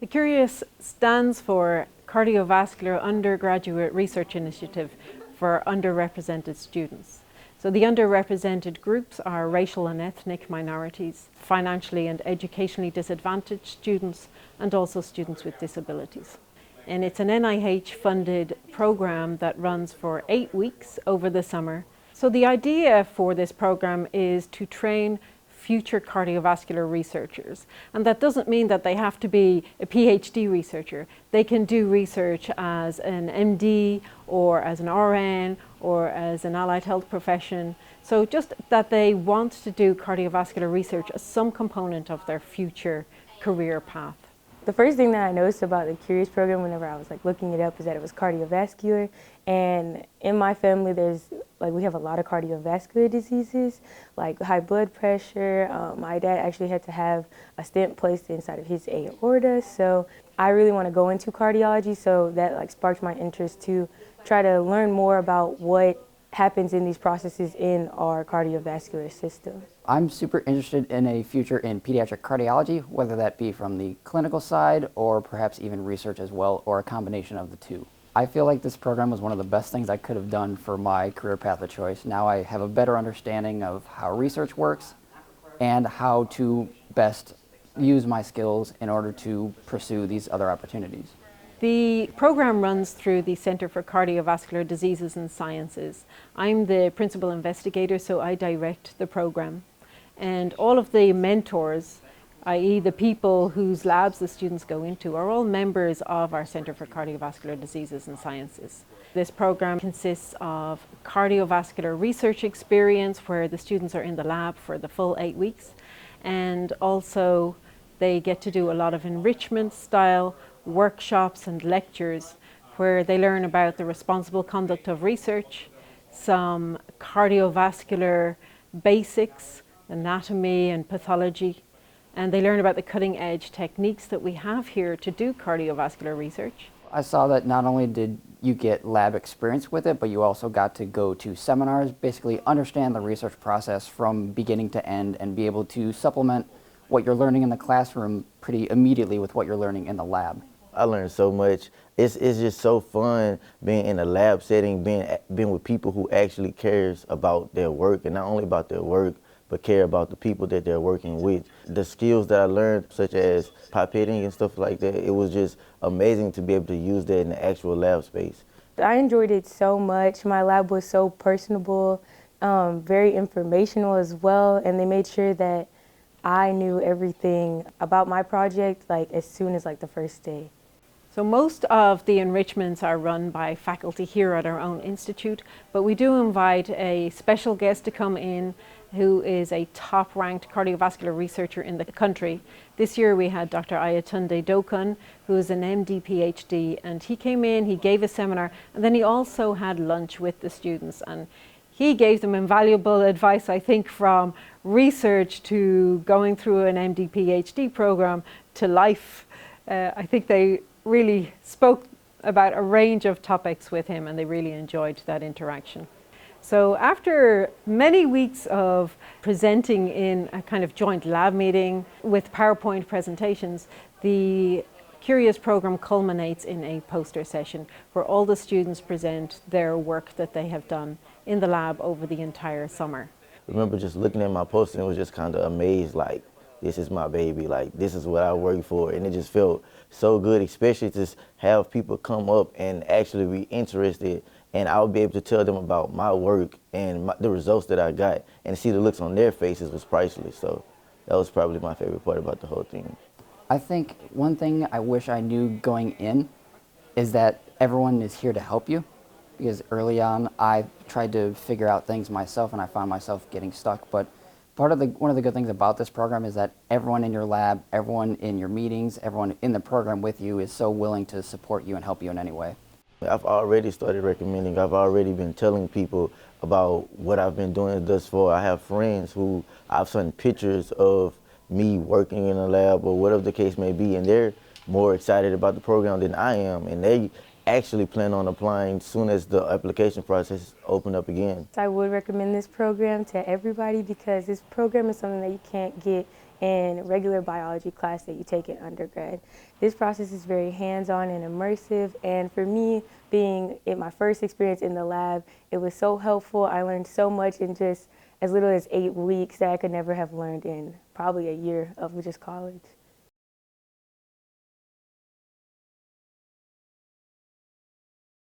The CURIOUS stands for Cardiovascular Undergraduate Research Initiative for underrepresented students. So the underrepresented groups are racial and ethnic minorities, financially and educationally disadvantaged students, and also students with disabilities. And it's an NIH-funded program that runs for 8 weeks over the summer. So the idea for this program is to train future cardiovascular researchers. And that doesn't mean that they have to be a PhD researcher. They can do research as an MD or as an RN or as an allied health profession. So just that they want to do cardiovascular research as some component of their future career path. The first thing that I noticed about the CURIOUS program whenever I was looking it up is that it was cardiovascular, and in my family we have a lot of cardiovascular diseases like high blood pressure. My dad actually had to have a stent placed inside of his aorta, so I really want to go into cardiology, so that sparked my interest to try to learn more about what happens in these processes in our cardiovascular system. I'm super interested in a future in pediatric cardiology, whether that be from the clinical side or perhaps even research as well, or a combination of the two. I feel like this program was one of the best things I could have done for my career path of choice. Now I have a better understanding of how research works and how to best use my skills in order to pursue these other opportunities. The program runs through the Center for Cardiovascular Diseases and Sciences. I'm the principal investigator, so I direct the program. And all of the mentors, i.e. the people whose labs the students go into, are all members of our Center for Cardiovascular Diseases and Sciences. This program consists of cardiovascular research experience where the students are in the lab for the full 8 weeks, and also they get to do a lot of enrichment style workshops and lectures where they learn about the responsible conduct of research, some cardiovascular basics, anatomy and pathology, and they learn about the cutting edge techniques that we have here to do cardiovascular research. I saw that not only did you get lab experience with it, but you also got to go to seminars, basically understand the research process from beginning to end and be able to supplement what you're learning in the classroom pretty immediately with what you're learning in the lab. I learned so much. It's just so fun being in a lab setting, being with people who actually cares about their work, and not only about their work, but care about the people that they're working with. The skills that I learned, such as pipetting and stuff like that, it was just amazing to be able to use that in the actual lab space. I enjoyed it so much. My lab was so personable, very informational as well, and they made sure that I knew everything about my project as soon as the first day. So most of the enrichments are run by faculty here at our own institute, but we do invite a special guest to come in who is a top-ranked cardiovascular researcher in the country. This year we had Dr. Ayatunde Dokun, who is an MD PhD, and he came in, he gave a seminar, and then he also had lunch with the students, and he gave them invaluable advice, I think, from research to going through an MD PhD program to life. I think they really spoke about a range of topics with him, and they really enjoyed that interaction. So after many weeks of presenting in a kind of joint lab meeting with PowerPoint presentations, the CURIOUS program culminates in a poster session where all the students present their work that they have done in the lab over the entire summer. I remember just looking at my poster and was just kind of amazed, this is my baby, this is what I work for, and it just felt so good, especially to have people come up and actually be interested, and I would be able to tell them about my work and the results that I got, and see the looks on their faces was priceless. So that was probably my favorite part about the whole thing. I think one thing I wish I knew going in is that everyone is here to help you, because early on I tried to figure out things myself and I found myself getting stuck. But one of the good things about this program is that everyone in your lab, everyone in your meetings, everyone in the program with you is so willing to support you and help you in any way. I've already started recommending. I've already been telling people about what I've been doing thus far. I have friends who I've sent pictures of me working in a lab or whatever the case may be, and they're more excited about the program than I am, and they actually plan on applying as soon as the application process open up again. I would recommend this program to everybody because this program is something that you can't get in regular biology class that you take in undergrad. This process is very hands-on and immersive, and for me, being in my first experience in the lab, it was so helpful. I learned so much in just as little as 8 weeks that I could never have learned in probably a year of just college.